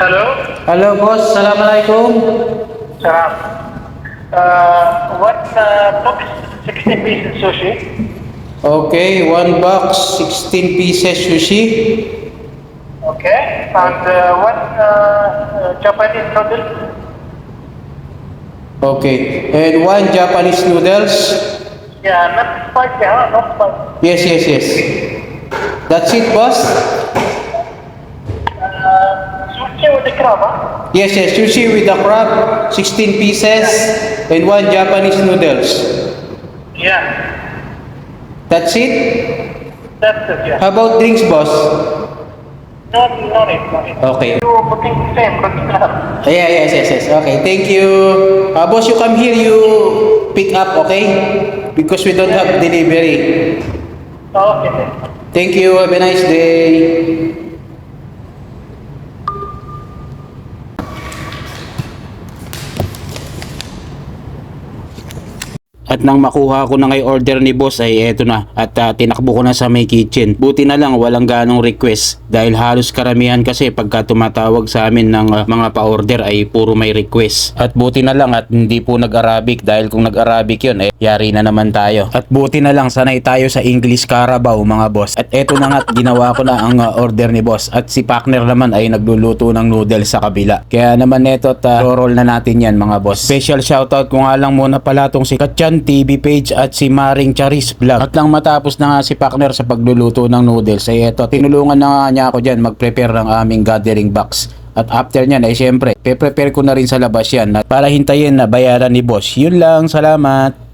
Hello? Hello boss, Assalamualaikum. Salam. What box 16 pieces sushi? Okay, one box, 16 pieces sushi. Okay. And what Japanese noodles? Okay, and one Japanese noodles. Yeah, not spicy, huh? Not spicy. Yes. That's it, boss? Sushi with the crab, huh? Yes, sushi with the crab, 16 pieces, and one Japanese noodles. Yeah. That's it? That's it, yeah. How about drinks, boss? No need. Okay. You booking the same, but crab. Yes. Okay, thank you. Boss, you come here, you pick up, okay? Because we don't have delivery. Okay, then. Thank you. Have a nice day. At nang makuha ko na ngay order ni boss ay eto na at tinakbo ko na sa may kitchen. Buti na lang walang ganong request dahil halos karamihan kasi pagka tumatawag sa amin ng mga pa-order ay puro may request. At buti na lang at hindi po nag-Arabic dahil kung nag-Arabic yun yari na naman tayo. At buti na lang sanay tayo sa English Carabao mga boss. At eto na nga ginawa ko na ang order ni boss at si partner naman ay nagluluto ng noodles sa kabila. Kaya naman neto at roll na natin yan mga boss. Special shoutout ko nga lang muna pala tong si Katchan TV page at si Maring Charis Vlog. At lang matapos na nga si partner sa pagluluto ng noodles ay eto, tinulungan na nga niya ako dyan mag-prepare ng aming gathering box. At after nyan ay syempre, pe-prepare ko na rin sa labas yan para hintayin na bayaran ni boss. Yun lang, salamat!